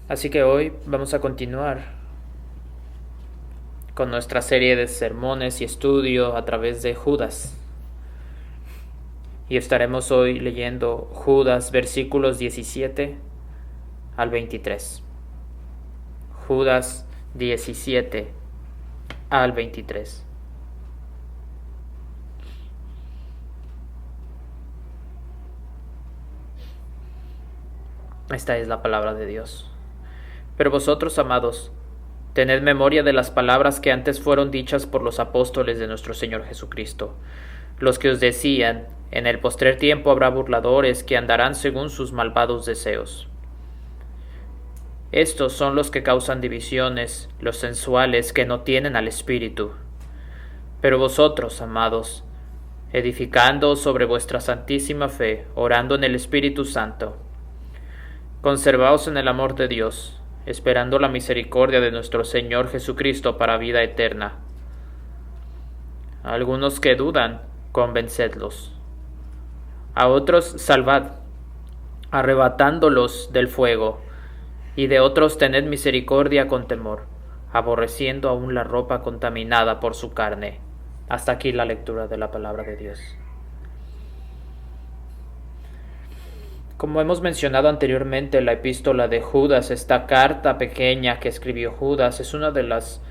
Así que hoy vamos a continuar con nuestra serie de sermones y estudio a través de Judas. Y estaremos hoy leyendo Judas versículos 17 al 23. Judas 17 al 23. Esta es la palabra de Dios. Pero vosotros, amados, tened memoria de las palabras que antes fueron dichas por los apóstoles de nuestro Señor Jesucristo, los que os decían, en el postrer tiempo habrá burladores que andarán según sus malvados deseos. Estos son los que causan divisiones, los sensuales que no tienen al Espíritu. Pero vosotros, amados, edificando sobre vuestra santísima fe, orando en el Espíritu Santo, conservaos en el amor de Dios, esperando la misericordia de nuestro Señor Jesucristo para vida eterna. A algunos que dudan, convencedlos. A otros salvad, arrebatándolos del fuego, y de otros tened misericordia con temor, aborreciendo aún la ropa contaminada por su carne. Hasta aquí la lectura de la palabra de Dios. Como hemos mencionado anteriormente, la epístola de Judas, esta carta pequeña que escribió Judas, es una de las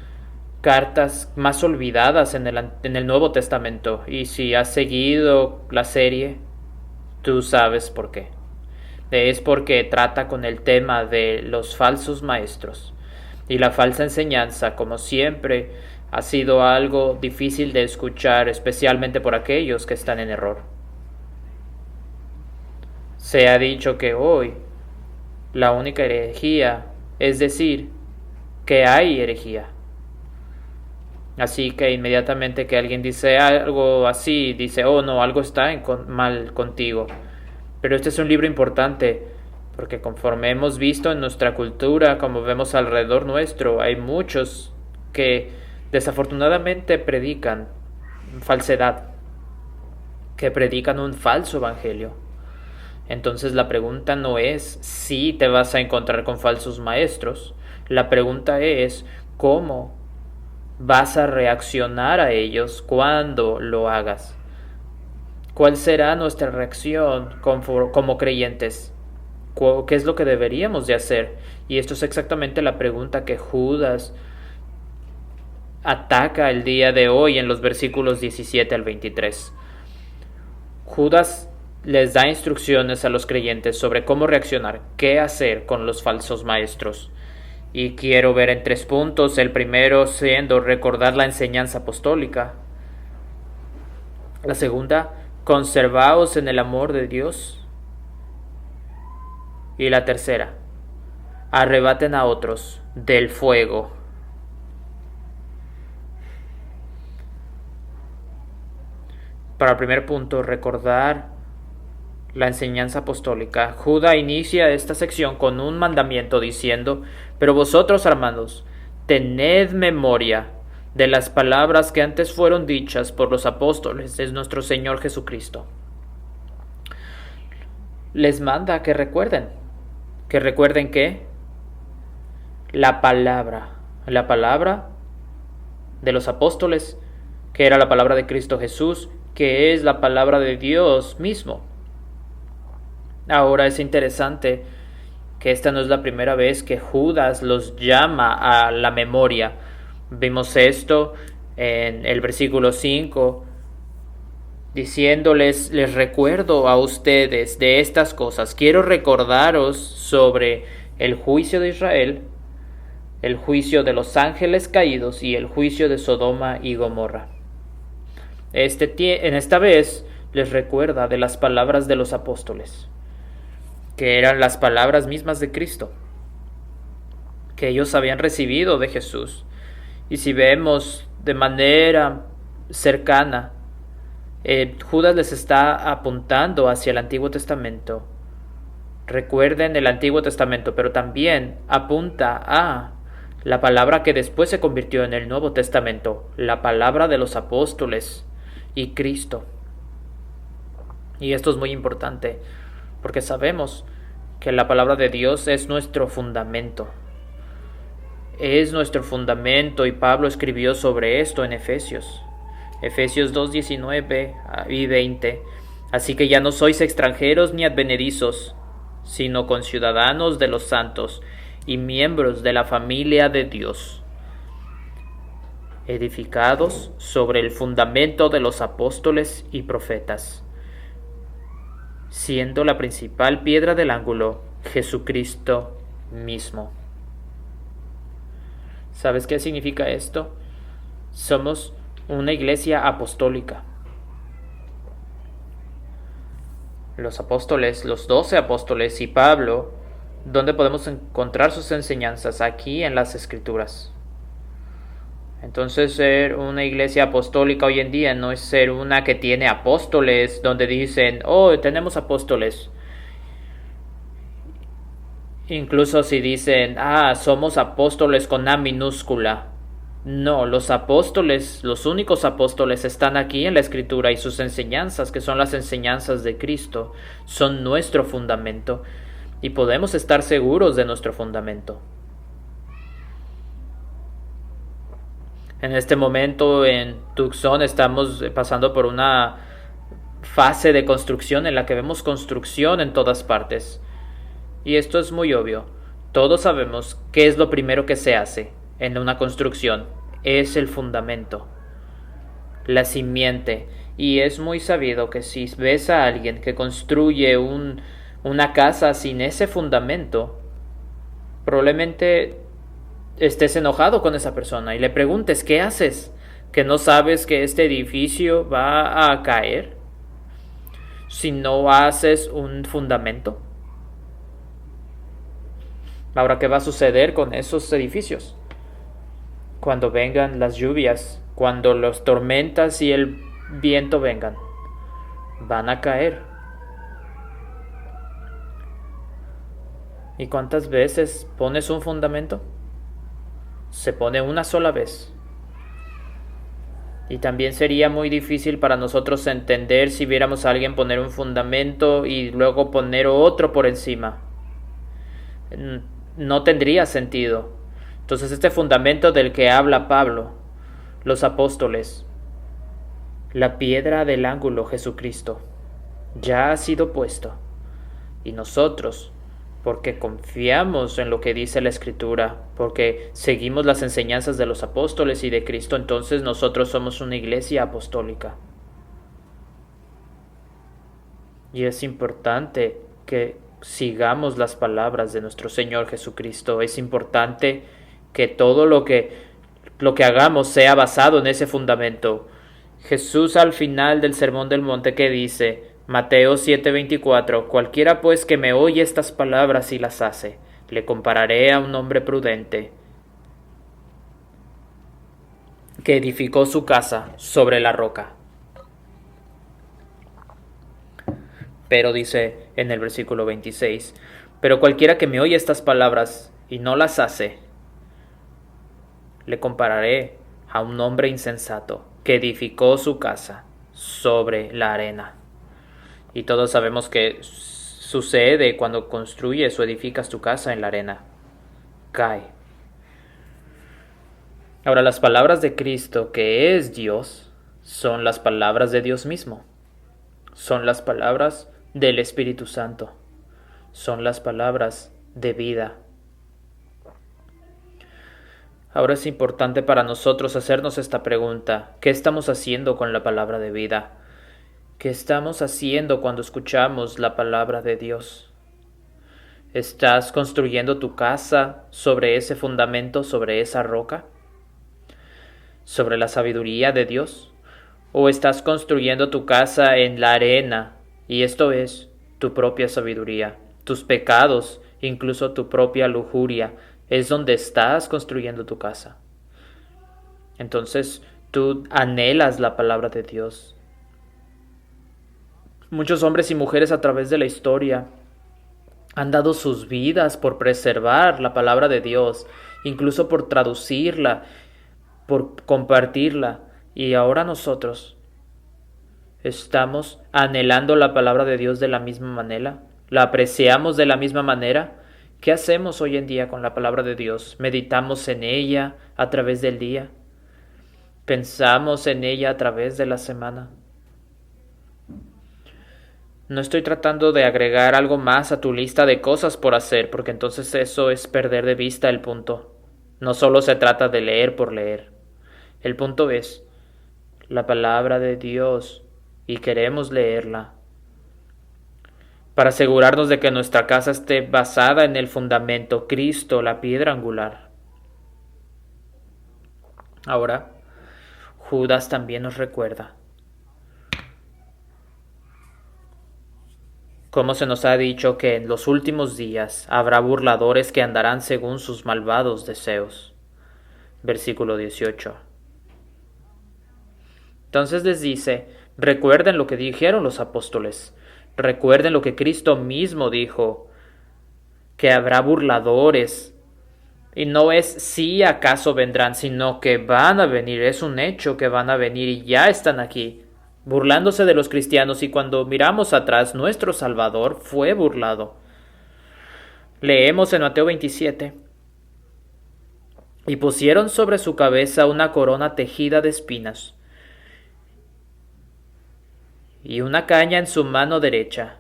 cartas más olvidadas en el Nuevo Testamento. Y si has seguido la serie, tú sabes por qué. Es porque trata con el tema de los falsos maestros. Y la falsa enseñanza, como siempre, ha sido algo difícil de escuchar, especialmente por aquellos que están en error. Se ha dicho que hoy la única herejía es decir que hay herejía. Así que inmediatamente que alguien dice algo así, dice, oh no, algo está mal contigo. Pero este es un libro importante, porque conforme hemos visto en nuestra cultura, como vemos alrededor nuestro, hay muchos que desafortunadamente predican falsedad, que predican un falso evangelio. Entonces la pregunta no es si te vas a encontrar con falsos maestros, la pregunta es cómo vas a reaccionar a ellos cuando lo hagas. ¿Cuál será nuestra reacción como creyentes? ¿Qué es lo que deberíamos de hacer? Y esto es exactamente la pregunta que Judas ataca el día de hoy en los versículos 17 al 23. Judas les da instrucciones a los creyentes sobre cómo reaccionar, qué hacer con los falsos maestros. Y quiero ver en 3 puntos, el primero siendo recordar la enseñanza apostólica. La segunda, conservaos en el amor de Dios. Y la tercera, arrebaten a otros del fuego. Para el primer punto, recordar la enseñanza apostólica, Judas inicia esta sección con un mandamiento diciendo, pero vosotros, hermanos, tened memoria de las palabras que antes fueron dichas por los apóstoles de nuestro Señor Jesucristo. Les manda que recuerden que la palabra de los apóstoles, que era la palabra de Cristo Jesús, que es la palabra de Dios mismo. Ahora es interesante que esta no es la primera vez que Judas los llama a la memoria. Vimos esto en el versículo 5, diciéndoles, les recuerdo a ustedes de estas cosas. Quiero recordaros sobre el juicio de Israel, el juicio de los ángeles caídos y el juicio de Sodoma y Gomorra. En esta vez les recuerda de las palabras de los apóstoles, que eran las palabras mismas de Cristo, que ellos habían recibido de Jesús. Y si vemos de manera cercana, Judas les está apuntando hacia el Antiguo Testamento. Recuerden el Antiguo Testamento, pero también apunta a la palabra que después se convirtió en el Nuevo Testamento, la palabra de los apóstoles y Cristo. Y esto es muy importante, porque sabemos que la palabra de Dios es nuestro fundamento. Es nuestro fundamento y Pablo escribió sobre esto en Efesios. Efesios 2:19 y 20. Así que ya no sois extranjeros ni advenedizos, sino conciudadanos de los santos y miembros de la familia de Dios, edificados sobre el fundamento de los apóstoles y profetas, siendo la principal piedra del ángulo Jesucristo mismo. ¿Sabes qué significa esto? Somos una iglesia apostólica. Los apóstoles, los 12 apóstoles y Pablo, ¿dónde podemos encontrar sus enseñanzas? Aquí en las Escrituras. Entonces, ser una iglesia apostólica hoy en día no es ser una que tiene apóstoles, donde dicen, oh, tenemos apóstoles. Incluso si dicen, somos apóstoles con A minúscula. No, los apóstoles, los únicos apóstoles están aquí en la Escritura y sus enseñanzas, que son las enseñanzas de Cristo, son nuestro fundamento y podemos estar seguros de nuestro fundamento. En este momento en Tucson estamos pasando por una fase de construcción en la que vemos construcción en todas partes. Y esto es muy obvio. Todos sabemos qué es lo primero que se hace en una construcción. Es el fundamento, la simiente. Y es muy sabido que si ves a alguien que construye una casa sin ese fundamento, probablemente estés enojado con esa persona y le preguntes, ¿qué haces? ¿Que no sabes que este edificio va a caer si no haces un fundamento? Ahora, ¿qué va a suceder con esos edificios? Cuando vengan las lluvias, cuando las tormentas y el viento vengan, van a caer. ¿Y cuántas veces pones un fundamento? Se pone una sola vez. Y también sería muy difícil para nosotros entender si viéramos a alguien poner un fundamento y luego poner otro por encima. No tendría sentido. Entonces este fundamento del que habla Pablo, los apóstoles, la piedra del ángulo Jesucristo, ya ha sido puesto. Y nosotros, porque confiamos en lo que dice la Escritura, porque seguimos las enseñanzas de los apóstoles y de Cristo, entonces nosotros somos una iglesia apostólica. Y es importante que sigamos las palabras de nuestro Señor Jesucristo. Es importante que todo lo que hagamos sea basado en ese fundamento. Jesús al final del Sermón del Monte, ¿qué dice? Mateo 7:24, cualquiera pues que me oye estas palabras y las hace, le compararé a un hombre prudente que edificó su casa sobre la roca. Pero dice en el versículo 26, pero cualquiera que me oye estas palabras y no las hace, le compararé a un hombre insensato que edificó su casa sobre la arena. Y todos sabemos que sucede cuando construyes o edificas tu casa en la arena. Cae. Ahora, las palabras de Cristo, que es Dios, son las palabras de Dios mismo. Son las palabras del Espíritu Santo. Son las palabras de vida. Ahora es importante para nosotros hacernos esta pregunta. ¿Qué estamos haciendo con la palabra de vida? ¿Qué estamos haciendo cuando escuchamos la palabra de Dios? ¿Estás construyendo tu casa sobre ese fundamento, sobre esa roca? ¿Sobre la sabiduría de Dios? ¿O estás construyendo tu casa en la arena? Y esto es tu propia sabiduría, tus pecados, incluso tu propia lujuria, es donde estás construyendo tu casa. Entonces tú anhelas la palabra de Dios. Muchos hombres y mujeres a través de la historia han dado sus vidas por preservar la palabra de Dios, incluso por traducirla, por compartirla. Y ahora nosotros estamos anhelando la palabra de Dios de la misma manera. ¿La apreciamos de la misma manera? ¿Qué hacemos hoy en día con la palabra de Dios? ¿Meditamos en ella a través del día? ¿Pensamos en ella a través de la semana? No estoy tratando de agregar algo más a tu lista de cosas por hacer, porque entonces eso es perder de vista el punto. No solo se trata de leer por leer. El punto es la palabra de Dios y queremos leerla para asegurarnos de que nuestra casa esté basada en el fundamento Cristo, la piedra angular. Ahora, Judas también nos recuerda como se nos ha dicho que en los últimos días habrá burladores que andarán según sus malvados deseos. Versículo 18. Entonces les dice, recuerden lo que dijeron los apóstoles, recuerden lo que Cristo mismo dijo, que habrá burladores. Y no es si acaso vendrán, sino que van a venir, es un hecho que van a venir y ya están aquí, burlándose de los cristianos, y cuando miramos atrás, nuestro Salvador fue burlado. Leemos en Mateo 27. Y pusieron sobre su cabeza una corona tejida de espinas, y una caña en su mano derecha,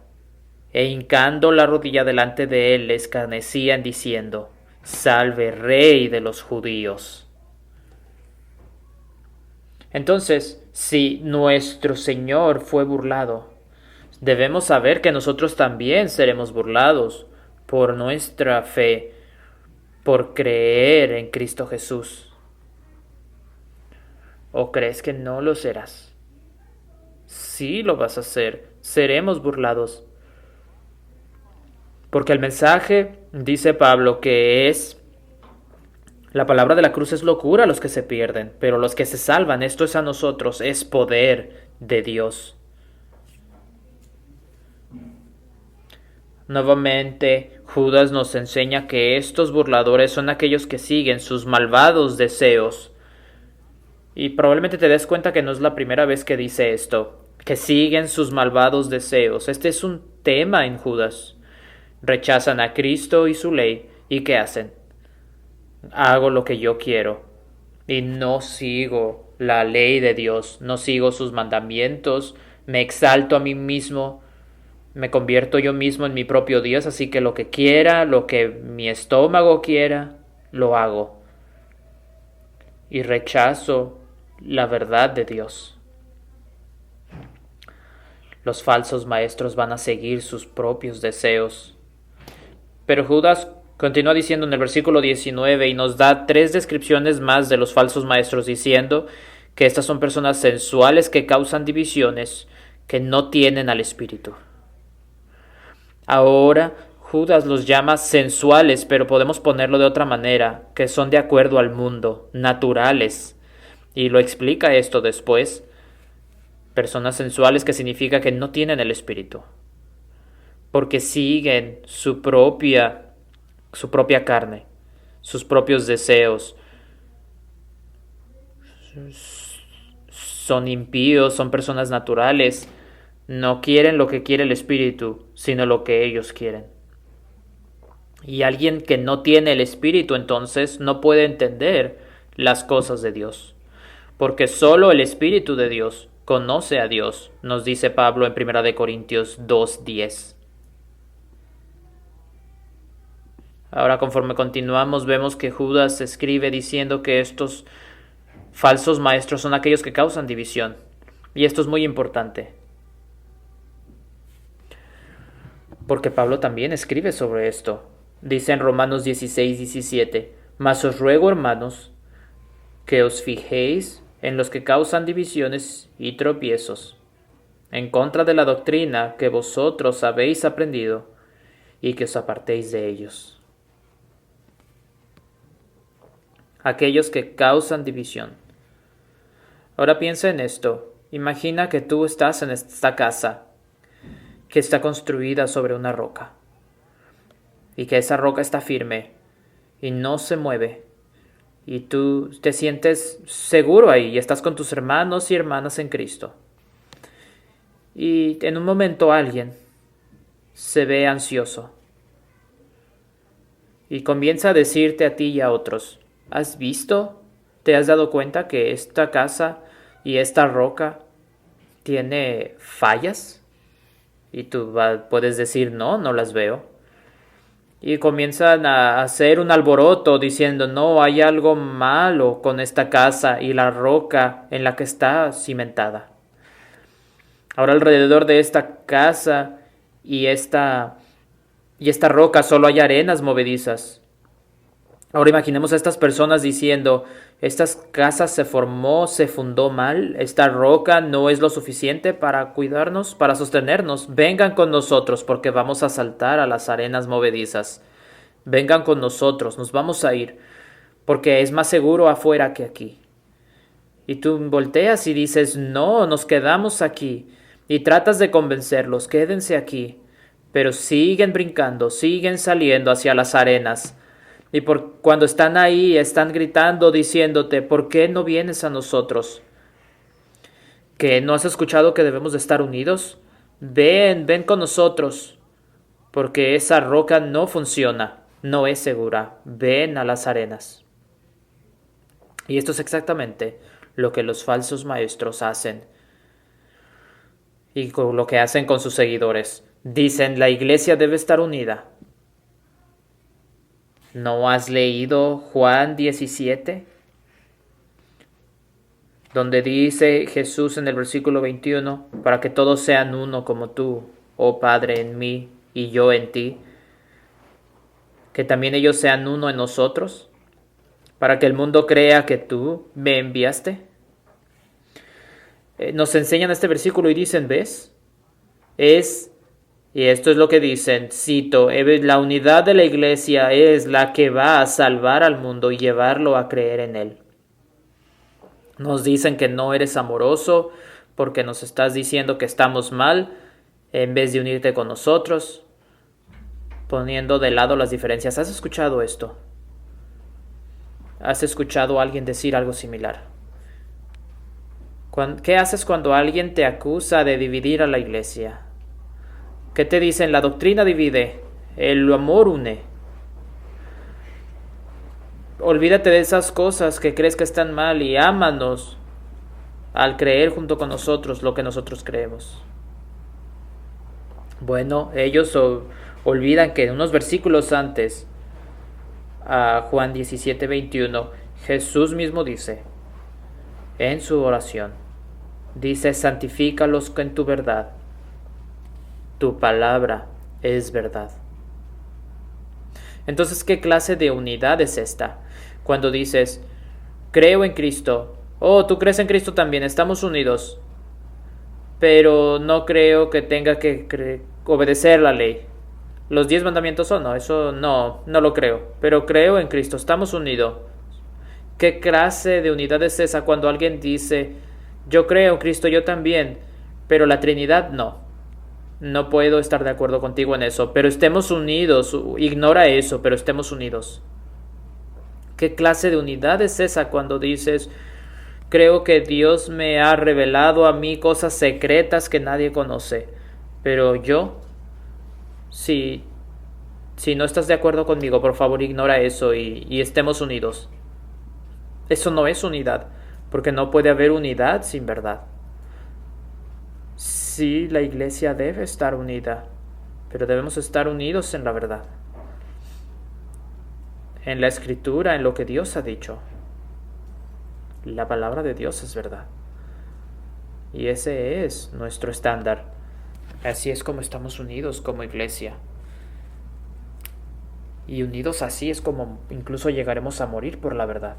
e hincando la rodilla delante de él, le escarnecían diciendo, Salve, Rey de los judíos. Entonces, si nuestro Señor fue burlado, debemos saber que nosotros también seremos burlados por nuestra fe, por creer en Cristo Jesús. ¿O crees que no lo serás? Sí lo vas a hacer, seremos burlados. Porque el mensaje, dice Pablo, que es la palabra de la cruz es locura a los que se pierden, pero los que se salvan, esto es a nosotros, es poder de Dios. Nuevamente, Judas nos enseña que estos burladores son aquellos que siguen sus malvados deseos. Y probablemente te des cuenta que no es la primera vez que dice esto, que siguen sus malvados deseos. Este es un tema en Judas. Rechazan a Cristo y su ley, ¿y qué hacen? Hago lo que yo quiero y no sigo la ley de Dios, no sigo sus mandamientos, me exalto a mí mismo, me convierto yo mismo en mi propio Dios, así que lo que quiera, lo que mi estómago quiera, lo hago. Y rechazo la verdad de Dios. Los falsos maestros van a seguir sus propios deseos. Pero Judas continúa diciendo en el versículo 19 y nos da 3 descripciones más de los falsos maestros, diciendo que estas son personas sensuales que causan divisiones, que no tienen al Espíritu. Ahora Judas los llama sensuales, pero podemos ponerlo de otra manera, que son de acuerdo al mundo, naturales. Y lo explica esto después. Personas sensuales, que significa que no tienen el Espíritu, porque siguen su propia carne, sus propios deseos. Son impíos, son personas naturales, no quieren lo que quiere el Espíritu, sino lo que ellos quieren. Y alguien que no tiene el Espíritu entonces no puede entender las cosas de Dios, porque solo el Espíritu de Dios conoce a Dios, nos dice Pablo en 1 Corintios 2:10. Ahora, conforme continuamos, vemos que Judas escribe diciendo que estos falsos maestros son aquellos que causan división. Y esto es muy importante, porque Pablo también escribe sobre esto. Dice en Romanos 16:17, Mas os ruego, hermanos, que os fijéis en los que causan divisiones y tropiezos, en contra de la doctrina que vosotros habéis aprendido, y que os apartéis de ellos. Aquellos que causan división. Ahora piensa en esto. Imagina que tú estás en esta casa que está construida sobre una roca y que esa roca está firme y no se mueve, y tú te sientes seguro ahí y estás con tus hermanos y hermanas en Cristo. Y en un momento alguien se ve ansioso y comienza a decirte a ti y a otros, ¿has visto? ¿Te has dado cuenta que esta casa y esta roca tiene fallas? Y tú puedes decir, no, no las veo. Y comienzan a hacer un alboroto diciendo, no, hay algo malo con esta casa y la roca en la que está cimentada. Ahora alrededor de esta casa y esta roca solo hay arenas movedizas. Ahora imaginemos a estas personas diciendo, esta casa se fundó mal, esta roca no es lo suficiente para cuidarnos, para sostenernos. Vengan con nosotros porque vamos a saltar a las arenas movedizas. Vengan con nosotros, nos vamos a ir, porque es más seguro afuera que aquí. Y tú volteas y dices, no, nos quedamos aquí. Y tratas de convencerlos, quédense aquí. Pero siguen brincando, siguen saliendo hacia las arenas. Y cuando están ahí, están gritando, diciéndote, ¿por qué no vienes a nosotros? ¿Que no has escuchado que debemos de estar unidos? Ven con nosotros, porque esa roca no funciona, no es segura. Ven a las arenas. Y esto es exactamente lo que los falsos maestros hacen y lo que hacen con sus seguidores. Dicen, la iglesia debe estar unida. ¿No has leído Juan 17? Donde dice Jesús en el versículo 21, para que todos sean uno como tú, oh Padre, en mí y yo en ti, que también ellos sean uno en nosotros, para que el mundo crea que tú me enviaste. Nos enseñan este versículo y dicen, ¿ves? Y esto es lo que dicen, cito, la unidad de la iglesia es la que va a salvar al mundo y llevarlo a creer en él. Nos dicen que no eres amoroso porque nos estás diciendo que estamos mal en vez de unirte con nosotros, poniendo de lado las diferencias. ¿Has escuchado esto? ¿Has escuchado a alguien decir algo similar? ¿Qué haces cuando alguien te acusa de dividir a la iglesia? ¿Qué te dicen? La doctrina divide, el amor une. Olvídate de esas cosas que crees que están mal y ámanos al creer junto con nosotros lo que nosotros creemos. Bueno, ellos olvidan que en unos versículos antes, a Juan 17:21, Jesús mismo dice, en su oración, dice, santifícalos en tu verdad. Tu palabra es verdad. Entonces, ¿qué clase de unidad es esta? Cuando dices, creo en Cristo, oh, tú crees en Cristo también, estamos unidos, pero no creo que tenga que obedecer la ley. ¿Los 10 mandamientos o no? Eso no lo creo, pero creo en Cristo, estamos unidos. ¿Qué clase de unidad es esa cuando alguien dice, yo creo en Cristo, yo también, pero la Trinidad no? No puedo estar de acuerdo contigo en eso, pero estemos unidos. Ignora eso, pero estemos unidos. ¿Qué clase de unidad es esa cuando dices, creo que Dios me ha revelado a mí cosas secretas que nadie conoce, pero yo, si no estás de acuerdo conmigo, por favor ignora eso y estemos unidos? Eso no es unidad, porque no puede haber unidad sin verdad. Sí, la iglesia debe estar unida, pero debemos estar unidos en la verdad, en la escritura, en lo que Dios ha dicho. La palabra de Dios es verdad. Y ese es nuestro estándar. Así es como estamos unidos como iglesia. Y unidos así es como incluso llegaremos a morir por la verdad.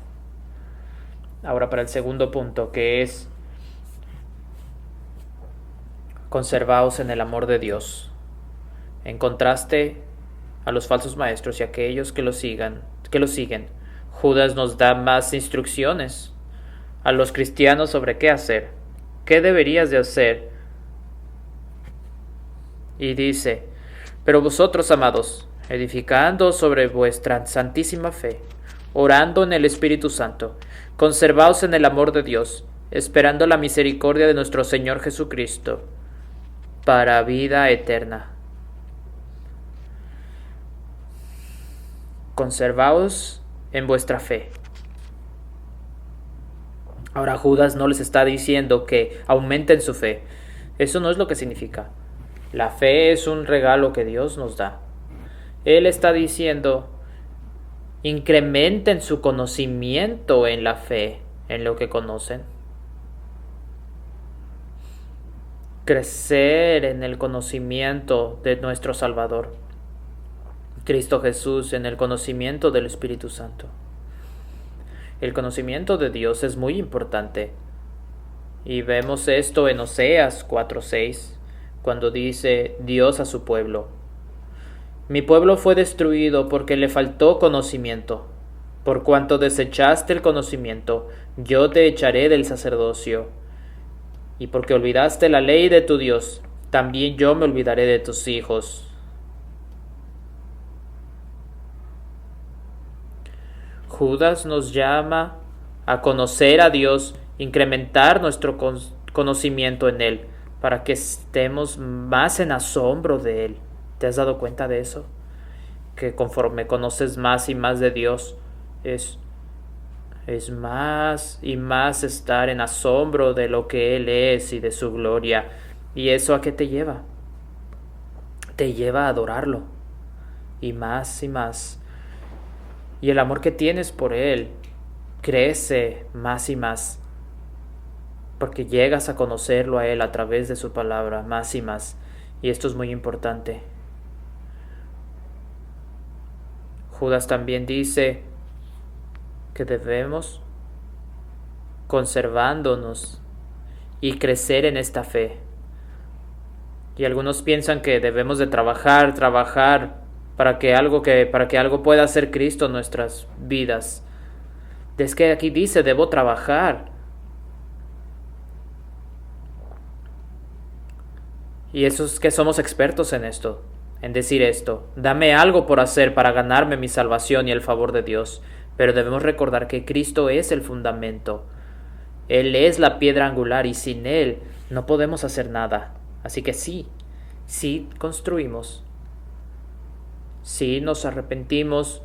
Ahora para el segundo punto, que es conservaos en el amor de Dios. En contraste a los falsos maestros y a aquellos que lo siguen, Judas nos da más instrucciones a los cristianos sobre qué hacer, qué deberías de hacer. Y dice, pero vosotros, amados, edificando sobre vuestra santísima fe, orando en el Espíritu Santo, conservaos en el amor de Dios, esperando la misericordia de nuestro Señor Jesucristo, para vida eterna. conservaos en vuestra fe. Ahora Judas no les está diciendo que aumenten su fe. Eso no es lo que significa. La fe es un regalo que Dios nos da. Él está diciendo, incrementen su conocimiento en la fe, en lo que conocen. Crecer en el conocimiento de nuestro Salvador, Cristo Jesús, en el conocimiento del Espíritu Santo. El conocimiento de Dios es muy importante. Y vemos esto en Oseas 4:6, cuando dice Dios a su pueblo: mi pueblo fue destruido porque le faltó conocimiento. Por cuanto desechaste el conocimiento, yo te echaré del sacerdocio. Y porque olvidaste la ley de tu Dios, también yo me olvidaré de tus hijos. Judas nos llama a conocer a Dios, incrementar nuestro conocimiento en Él, para que estemos más en asombro de Él. ¿Te has dado cuenta de eso? Que conforme conoces más y más de Dios, es más y más estar en asombro de lo que Él es y de su gloria. ¿Y eso a qué te lleva? Te lleva a adorarlo. Y más y más. Y el amor que tienes por Él crece más y más. Porque llegas a conocerlo a Él a través de su palabra, más y más. Y esto es muy importante. Judas también dice que debemos, conservándonos y crecer en esta fe. Y algunos piensan que debemos de trabajar para que algo pueda hacer Cristo en nuestras vidas. Es que aquí dice, debo trabajar. Y eso es que somos expertos en esto, en decir esto. Dame algo por hacer para ganarme mi salvación y el favor de Dios. Pero debemos recordar que Cristo es el fundamento. Él es la piedra angular y sin Él no podemos hacer nada. Así que sí construimos. Sí nos arrepentimos.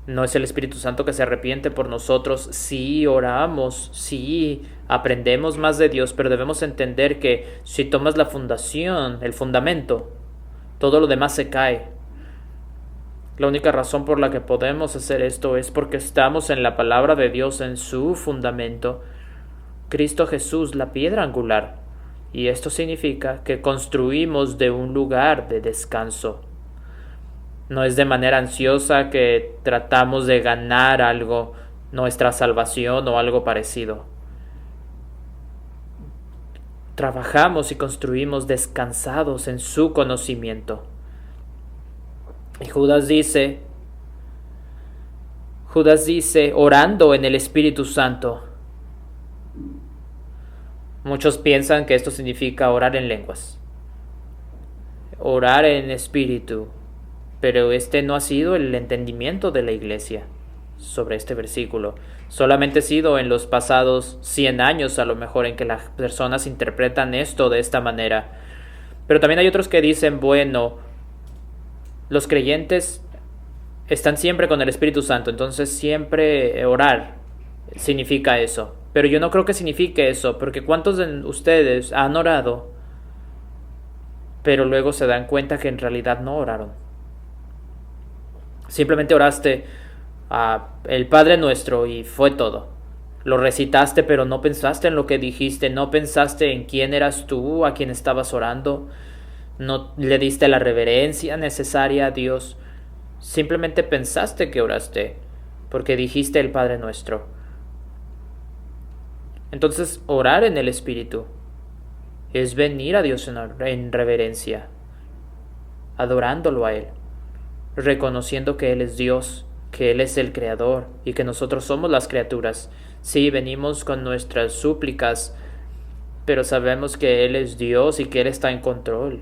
No es el Espíritu Santo que se arrepiente por nosotros. Sí oramos, sí aprendemos más de Dios, pero debemos entender que si tomas la fundación, el fundamento, todo lo demás se cae. La única razón por la que podemos hacer esto es porque estamos en la palabra de Dios, en su fundamento, Cristo Jesús, la piedra angular. Y esto significa que construimos de un lugar de descanso. No es de manera ansiosa que tratamos de ganar algo, nuestra salvación o algo parecido. Trabajamos y construimos descansados en su conocimiento. Y Judas dice, orando en el Espíritu Santo. Muchos piensan que esto significa orar en lenguas, orar en espíritu, pero este no ha sido el entendimiento de la iglesia sobre este versículo. Solamente ha sido en los pasados 100 años a lo mejor en que las personas interpretan esto de esta manera. Pero también hay otros que dicen, bueno, los creyentes están siempre con el Espíritu Santo, entonces siempre orar significa eso. Pero yo no creo que signifique eso, porque ¿cuántos de ustedes han orado, pero luego se dan cuenta que en realidad no oraron? Simplemente oraste el Padre Nuestro y fue todo. Lo recitaste, pero no pensaste en lo que dijiste, no pensaste en quién eras tú, a quién estabas orando, no le diste la reverencia necesaria a Dios. Simplemente pensaste que oraste, porque dijiste el Padre Nuestro. Entonces, orar en el Espíritu es venir a Dios en reverencia, adorándolo a Él, reconociendo que Él es Dios, que Él es el Creador y que nosotros somos las criaturas. Sí, venimos con nuestras súplicas, pero sabemos que Él es Dios y que Él está en control.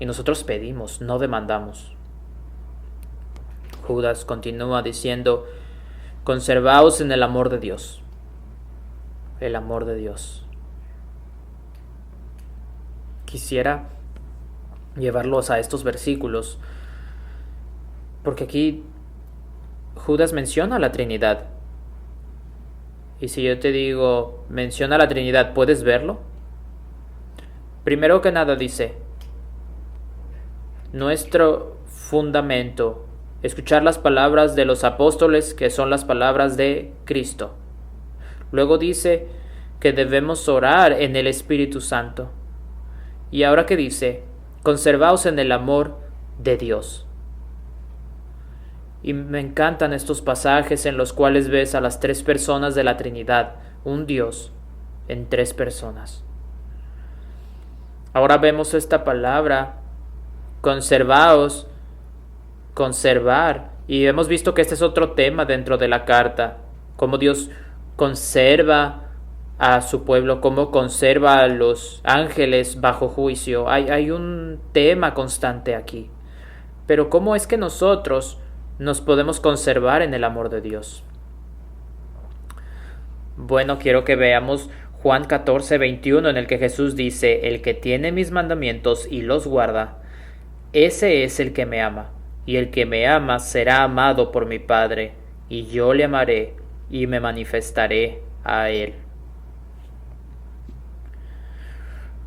Y nosotros pedimos, no demandamos. Judas continúa diciendo, conservaos en el amor de Dios. El amor de Dios. Quisiera llevarlos a estos versículos Porque aquí Judas menciona la Trinidad. Y si yo te digo, menciona la Trinidad, ¿puedes verlo? Primero que nada dice, nuestro fundamento, escuchar las palabras de los apóstoles, que son las palabras de Cristo. Luego dice que debemos orar en el Espíritu Santo. Y ahora que dice, conservaos en el amor de Dios. Y me encantan estos pasajes en los cuales ves a las tres personas de la Trinidad, un Dios en tres personas. Ahora vemos esta palabra, conservaos, conservar. Y hemos visto que este es otro tema dentro de la carta, cómo Dios conserva a su pueblo, cómo conserva a los ángeles bajo juicio. Hay un tema constante aquí. Pero ¿cómo es que nosotros nos podemos conservar en el amor de Dios? Bueno, quiero que veamos Juan 14:21, en el que Jesús dice, el que tiene mis mandamientos y los guarda, ese es el que me ama, y el que me ama será amado por mi Padre, y yo le amaré y me manifestaré a él.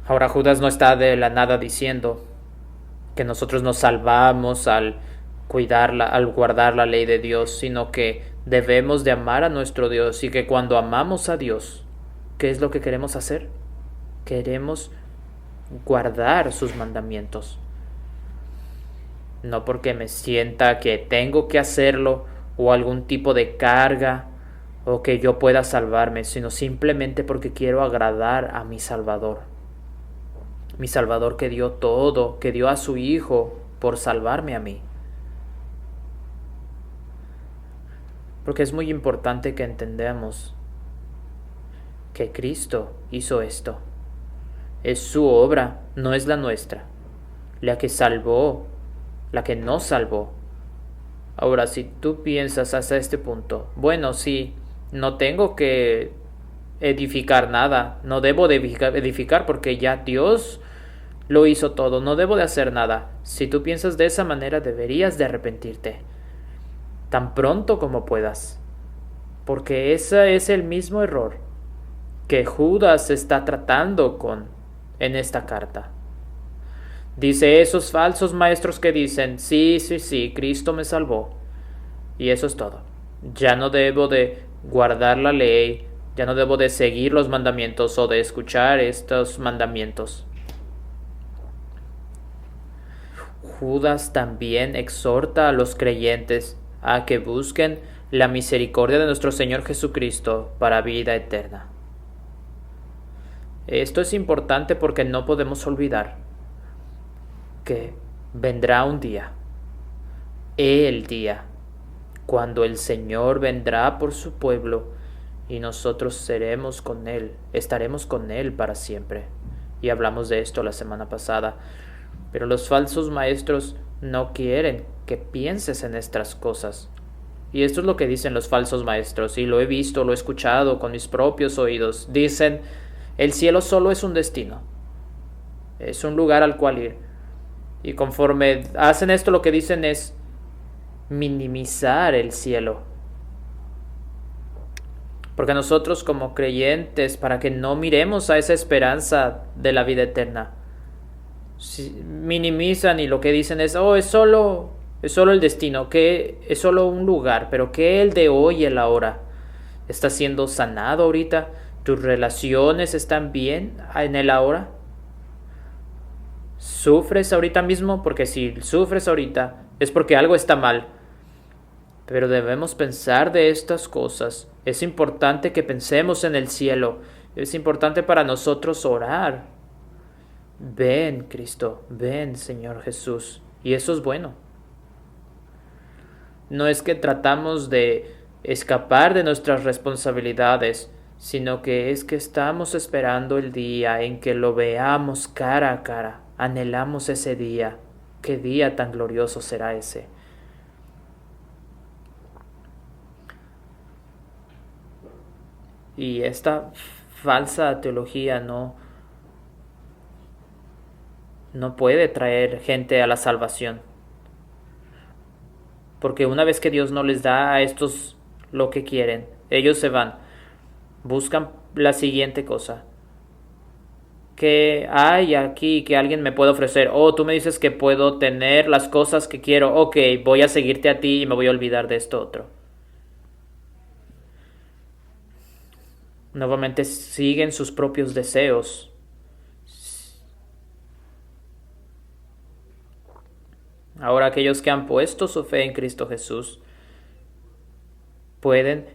Ahora Judas no está de la nada diciendo que nosotros nos salvamos al al guardar la ley de Dios, sino que debemos de amar a nuestro Dios y que cuando amamos a Dios, ¿qué es lo que queremos hacer? Queremos guardar sus mandamientos. No porque me sienta que tengo que hacerlo o algún tipo de carga o que yo pueda salvarme, sino simplemente porque quiero agradar a mi Salvador. Mi Salvador que dio todo, que dio a su Hijo por salvarme a mí. Porque es muy importante que entendamos que Cristo hizo esto. Es su obra, no es la nuestra. La que salvó, la que nos salvó. Ahora, si tú piensas hasta este punto, bueno, sí, no tengo que edificar nada, no debo de edificar porque ya Dios lo hizo todo, no debo de hacer nada. Si tú piensas de esa manera, deberías de arrepentirte tan pronto como puedas, porque ese es el mismo error que Judas está tratando en esta carta. Dice esos falsos maestros que dicen, sí, Cristo me salvó, y eso es todo. Ya no debo de guardar la ley, ya no debo de seguir los mandamientos o de escuchar estos mandamientos. Judas también exhorta a los creyentes a que busquen la misericordia de nuestro Señor Jesucristo para vida eterna. Esto es importante porque no podemos olvidar que vendrá un día, el día, cuando el Señor vendrá por su pueblo y nosotros seremos con Él, estaremos con Él para siempre. Y hablamos de esto la semana pasada. Pero los falsos maestros no quieren que pienses en estas cosas. Y esto es lo que dicen los falsos maestros, y lo he visto, lo he escuchado con mis propios oídos. Dicen, el cielo solo es un destino, es un lugar al cual ir. Y conforme hacen esto, lo que dicen es minimizar el cielo. Porque nosotros como creyentes, para que no miremos a esa esperanza de la vida eterna, minimizan y lo que dicen es, es solo el destino, que es solo un lugar, pero que el de hoy y el ahora. ¿Estás siendo sanado ahorita? ¿Tus relaciones están bien en el ahora? ¿Sufres ahorita mismo? Porque si sufres ahorita es porque algo está mal. Pero debemos pensar de estas cosas. Es importante que pensemos en el cielo. Es importante para nosotros orar. Ven, Cristo, ven, Señor Jesús. Y eso es bueno. No es que tratamos de escapar de nuestras responsabilidades, sino que es que estamos esperando el día en que lo veamos cara a cara. Anhelamos ese día. ¿Qué día tan glorioso será ese? Y esta falsa teología no puede traer gente a la salvación. Porque una vez que Dios no les da a estos lo que quieren, ellos se van, buscan la siguiente cosa. ¿Qué hay aquí que alguien me puede ofrecer? Oh, tú me dices que puedo tener las cosas que quiero. Ok, voy a seguirte a ti y me voy a olvidar de esto otro. Nuevamente siguen sus propios deseos. Ahora aquellos que han puesto su fe en Cristo Jesús pueden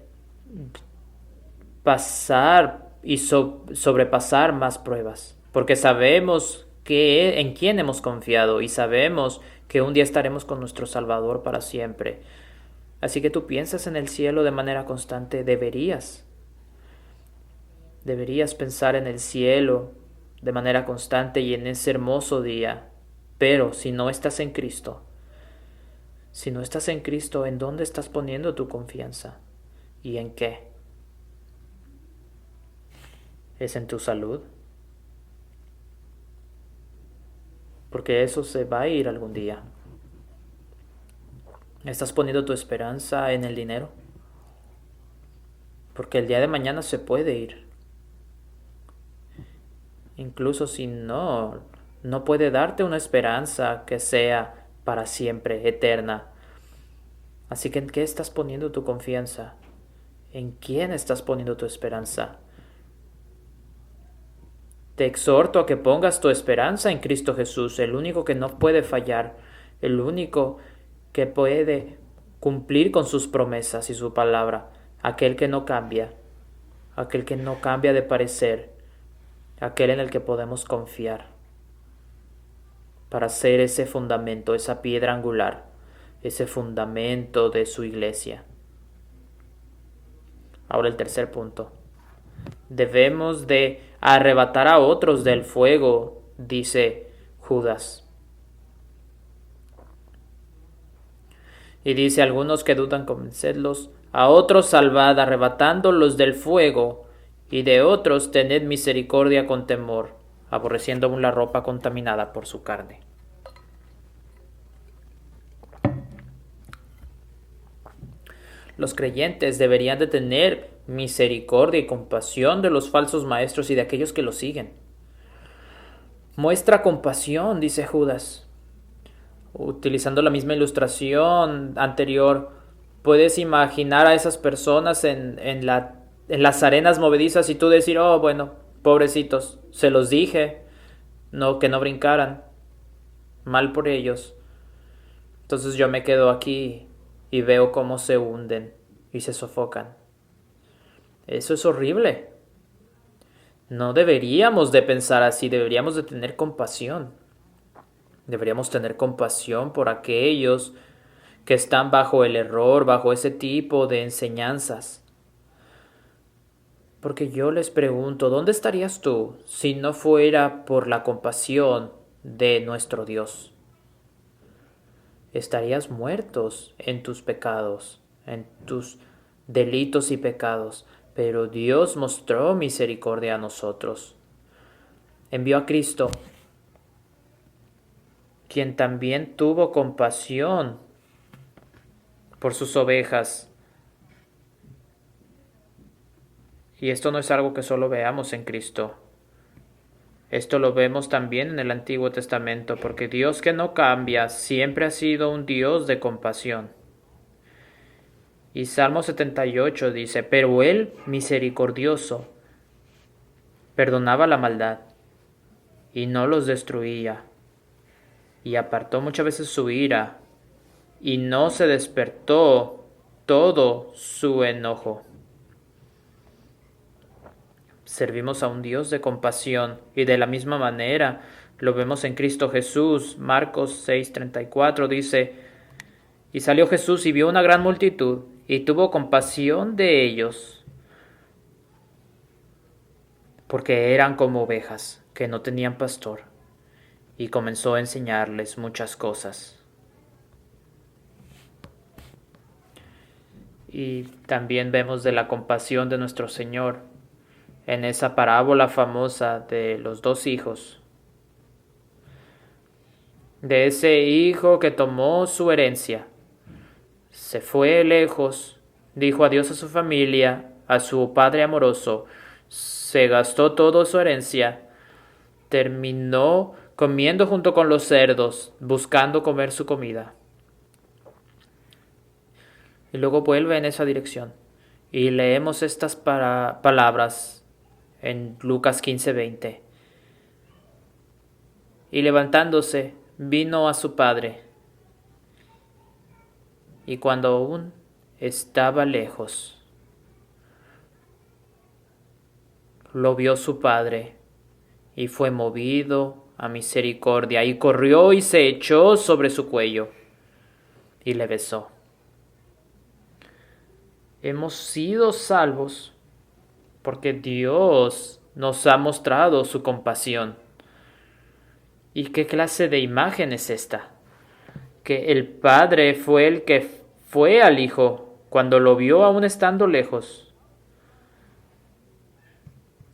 pasar y sobrepasar más pruebas, porque sabemos en quién hemos confiado y sabemos que un día estaremos con nuestro Salvador para siempre. Así que tú piensas en el cielo de manera constante, deberías pensar en el cielo de manera constante y en ese hermoso día. Pero si no estás en Cristo, ¿en dónde estás poniendo tu confianza? ¿Y en qué? ¿Es en tu salud? Porque eso se va a ir algún día. ¿Estás poniendo tu esperanza en el dinero? Porque el día de mañana se puede ir. Incluso si no puede darte una esperanza que sea para siempre, eterna. Así que ¿en qué estás poniendo tu confianza? ¿En quién estás poniendo tu esperanza? Te exhorto a que pongas tu esperanza en Cristo Jesús, el único que no puede fallar, el único que puede cumplir con sus promesas y su palabra, aquel que no cambia de parecer, aquel en el que podemos confiar para ser ese fundamento, esa piedra angular, ese fundamento de su iglesia. Ahora el tercer punto. Debemos de arrebatar a otros del fuego, dice Judas. Y dice: algunos que dudan, convencedlos; a otros salvad, arrebatándolos del fuego; y de otros tened misericordia con temor, aborreciendo aún la ropa contaminada por su carne. Los creyentes deberían de tener misericordia y compasión de los falsos maestros y de aquellos que los siguen. Muestra compasión, dice Judas. Utilizando la misma ilustración anterior, puedes imaginar a esas personas en las arenas movedizas y tú decir: oh, bueno, pobrecitos, se los dije, que no brincaran, mal por ellos. Entonces yo me quedo aquí y veo cómo se hunden y se sofocan. Eso es horrible. No deberíamos de pensar así, deberíamos de tener compasión. Deberíamos tener compasión por aquellos que están bajo el error, bajo ese tipo de enseñanzas. Porque yo les pregunto, ¿dónde estarías tú si no fuera por la compasión de nuestro Dios? Estarías muertos en tus pecados, en tus delitos y pecados, pero Dios mostró misericordia a nosotros. Envió a Cristo, quien también tuvo compasión por sus ovejas. Y esto no es algo que solo veamos en Cristo. Esto lo vemos también en el Antiguo Testamento, porque Dios, que no cambia, siempre ha sido un Dios de compasión. Y Salmo 78 dice: pero Él, misericordioso, perdonaba la maldad y no los destruía, y apartó muchas veces su ira, y no se despertó todo su enojo. Servimos a un Dios de compasión, y de la misma manera lo vemos en Cristo Jesús. Marcos 6:34 dice: y salió Jesús y vio una gran multitud, y tuvo compasión de ellos, porque eran como ovejas que no tenían pastor, y comenzó a enseñarles muchas cosas. Y también vemos de la compasión de nuestro Señor en esa parábola famosa de los dos hijos, de ese hijo que tomó su herencia Se fue lejos, dijo adiós a su familia, a su padre amoroso, se gastó toda su herencia, terminó comiendo junto con los cerdos, buscando comer su comida. Y luego vuelve en esa dirección. Y leemos estas palabras en Lucas 15:20. Y levantándose, vino a su padre. Y cuando aún estaba lejos, lo vio su padre, y fue movido a misericordia, y corrió y se echó sobre su cuello, y le besó. Hemos sido salvos porque Dios nos ha mostrado su compasión. ¿Y qué clase de imagen es esta? Que el Padre fue el que fue al Hijo cuando lo vio aún estando lejos,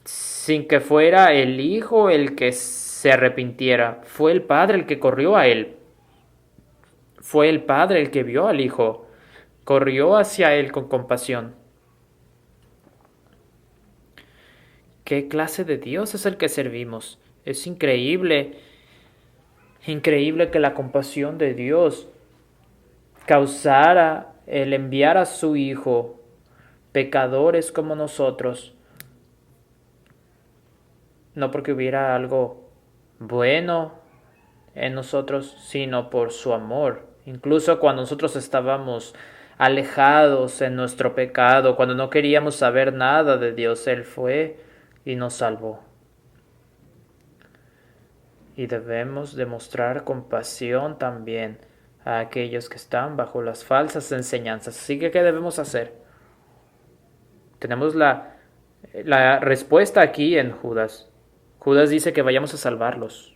sin que fuera el Hijo el que se arrepintiera. Fue el Padre el que corrió a él. Fue el Padre el que vio al Hijo, corrió hacia él con compasión. ¿Qué clase de Dios es el que servimos? Es increíble que la compasión de Dios causara el enviar a su Hijo, pecadores como nosotros, no porque hubiera algo bueno en nosotros, sino por su amor. Incluso cuando nosotros estábamos alejados en nuestro pecado, cuando no queríamos saber nada de Dios, Él fue y nos salvó. Y debemos demostrar compasión también a aquellos que están bajo las falsas enseñanzas. Así que, ¿qué debemos hacer? Tenemos la respuesta aquí en Judas. Judas dice que vayamos a salvarlos.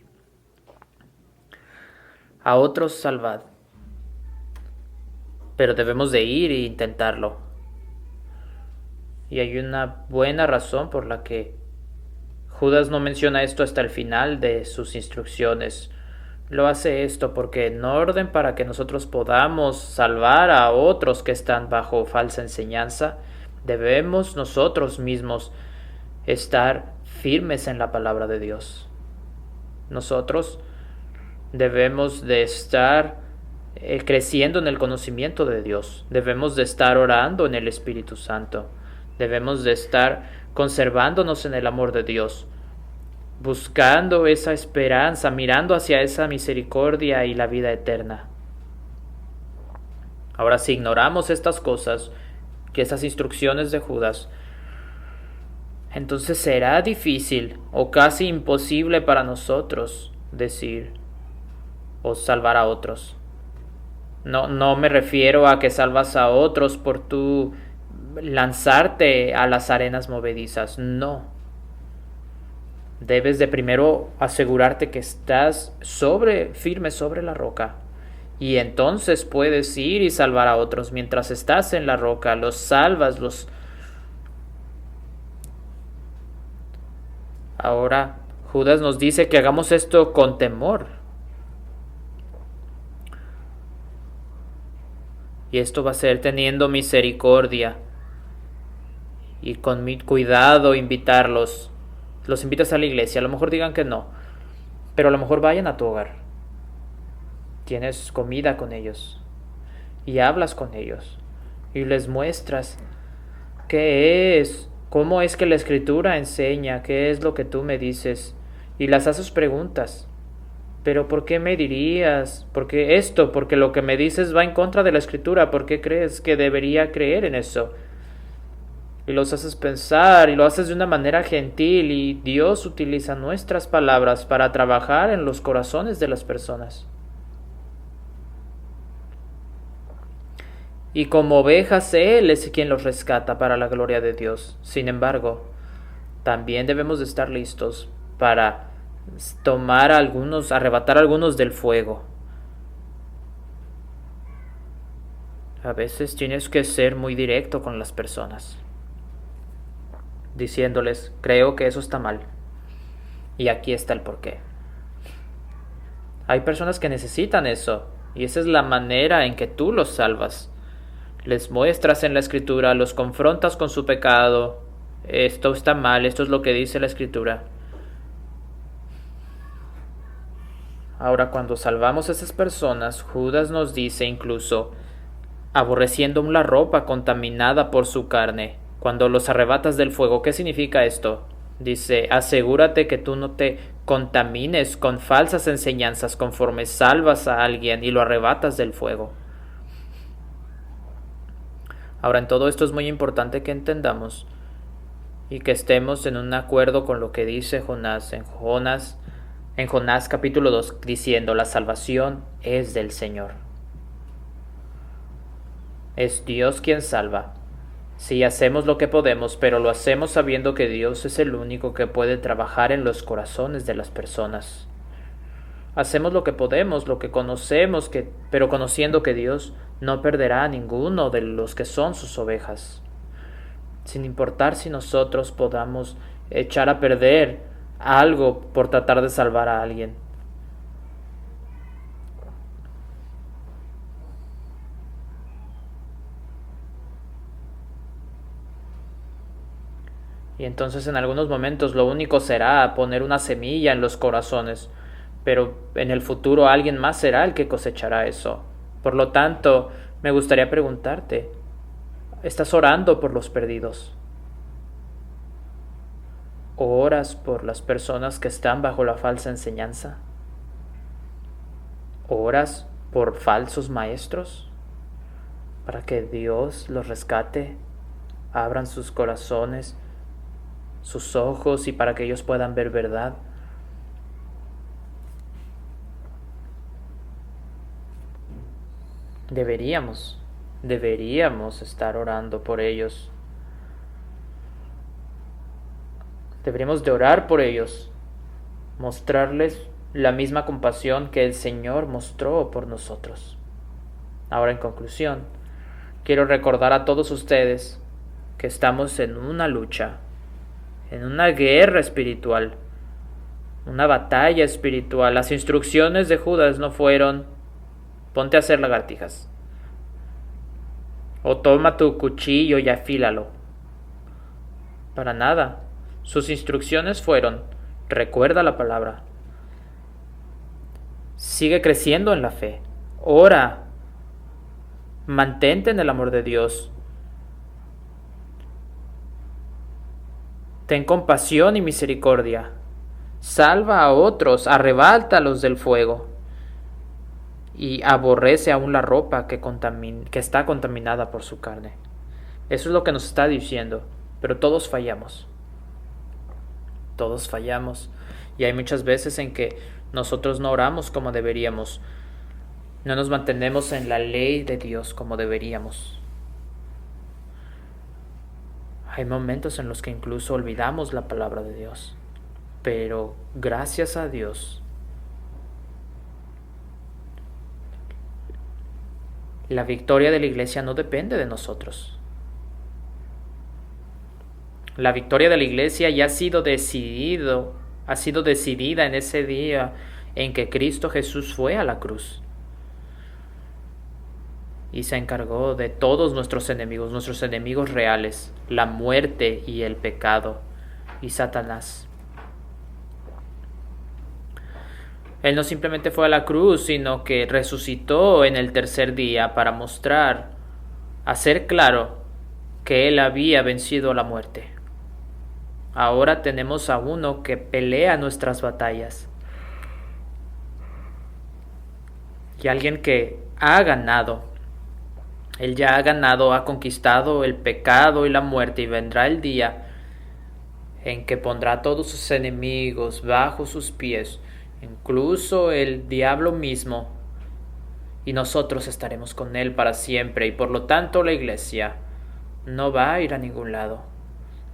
A otros salvad. Pero debemos de ir e intentarlo. Y hay una buena razón por la que Judas no menciona esto hasta el final de sus instrucciones. Lo hace esto porque en orden para que nosotros podamos salvar a otros que están bajo falsa enseñanza, debemos nosotros mismos estar firmes en la palabra de Dios. Nosotros debemos de estar creciendo en el conocimiento de Dios. Debemos de estar orando en el Espíritu Santo. Debemos de estar conservándonos en el amor de Dios, buscando esa esperanza, mirando hacia esa misericordia y la vida eterna. Ahora, si ignoramos estas cosas, que estas instrucciones de Judas, entonces será difícil o casi imposible para nosotros decir o salvar a otros. No me refiero a que salvas a otros por tu lanzarte a las arenas movedizas, no. Debes de primero asegurarte que estás firme sobre la roca, y entonces puedes ir y salvar a otros. Mientras estás en la roca, los salvas, Ahora, Judas nos dice que hagamos esto con temor. Y esto va a ser teniendo misericordia y con cuidado invitarlos. Los invitas a la iglesia, a lo mejor digan que no, pero a lo mejor vayan a tu hogar. Tienes comida con ellos y hablas con ellos y les muestras qué es, cómo es que la Escritura enseña, qué es lo que tú me dices, y las haces preguntas. ¿Pero por qué me dirías? ¿Por qué esto? Porque lo que me dices va en contra de la Escritura. ¿Por qué crees que debería creer en eso? Y los haces pensar y lo haces de una manera gentil, y Dios utiliza nuestras palabras para trabajar en los corazones de las personas. Y como ovejas Él es quien los rescata para la gloria de Dios. Sin embargo, también debemos de estar listos para arrebatar a algunos del fuego. A veces tienes que ser muy directo con las personas, diciéndoles, creo que eso está mal, y aquí está el porqué. Hay personas que necesitan eso, y esa es la manera en que tú los salvas. Les muestras en la Escritura, los confrontas con su pecado. Esto está mal, esto es lo que dice la Escritura. Ahora, cuando salvamos a esas personas, Judas nos dice incluso, aborreciendo la ropa contaminada por su carne, cuando los arrebatas del fuego. ¿Qué significa esto? Dice, asegúrate que tú no te contamines con falsas enseñanzas conforme salvas a alguien y lo arrebatas del fuego. Ahora, en todo esto es muy importante que entendamos y que estemos en un acuerdo con lo que dice Jonás en Jonás capítulo 2, diciendo, la salvación es del Señor. Es Dios quien salva. Sí, hacemos lo que podemos, pero lo hacemos sabiendo que Dios es el único que puede trabajar en los corazones de las personas. Hacemos lo que podemos, lo que conocemos, pero conociendo que Dios no perderá a ninguno de los que son sus ovejas. Sin importar si nosotros podamos echar a perder algo por tratar de salvar a alguien. Y entonces en algunos momentos lo único será poner una semilla en los corazones, pero en el futuro alguien más será el que cosechará eso. Por lo tanto, me gustaría preguntarte, ¿estás orando por los perdidos? ¿Oras por las personas que están bajo la falsa enseñanza? ¿Oras por falsos maestros? Para que Dios los rescate, abran sus corazones, sus ojos y para que ellos puedan ver verdad. Deberíamos estar orando por ellos. Deberíamos de orar por ellos, mostrarles la misma compasión que el Señor mostró por nosotros. Ahora, en conclusión, quiero recordar a todos ustedes que estamos en una lucha, en una guerra espiritual, una batalla espiritual. Las instrucciones de Judas no fueron, ponte a hacer lagartijas, o toma tu cuchillo y afílalo. Para nada. Sus instrucciones fueron, recuerda la palabra, sigue creciendo en la fe, ora, mantente en el amor de Dios, ten compasión y misericordia, salva a otros, arrebátalos del fuego y aborrece aún la ropa que está contaminada por su carne. Eso es lo que nos está diciendo, pero todos fallamos. Todos fallamos y hay muchas veces en que nosotros no oramos como deberíamos, no nos mantenemos en la ley de Dios como deberíamos. Hay momentos en los que incluso olvidamos la palabra de Dios, pero gracias a Dios, la victoria de la iglesia no depende de nosotros. La victoria de la iglesia ya ha sido decidida en ese día en que Cristo Jesús fue a la cruz y se encargó de todos nuestros enemigos reales, la muerte y el pecado y Satanás. Él no simplemente fue a la cruz, sino que resucitó en el tercer día para hacer claro que Él había vencido a la muerte. Ahora tenemos a uno que pelea nuestras batallas. Y alguien que ha ganado. Él ya ha ganado, ha conquistado el pecado y la muerte. Y vendrá el día en que pondrá a todos sus enemigos bajo sus pies. Incluso el diablo mismo. Y nosotros estaremos con él para siempre. Y por lo tanto la iglesia no va a ir a ningún lado.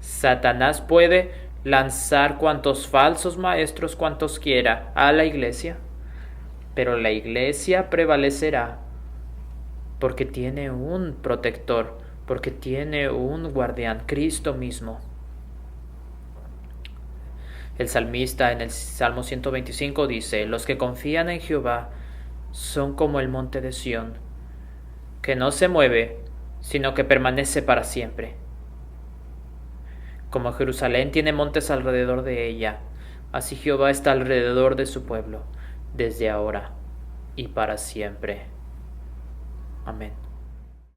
Satanás puede lanzar cuantos falsos maestros cuantos quiera a la iglesia, pero la iglesia prevalecerá porque tiene un protector, porque tiene un guardián, Cristo mismo. El salmista en el Salmo 125 dice, los que confían en Jehová son como el monte de Sión, que no se mueve, sino que permanece para siempre. Como Jerusalén tiene montes alrededor de ella, así Jehová está alrededor de su pueblo, desde ahora y para siempre. Amén.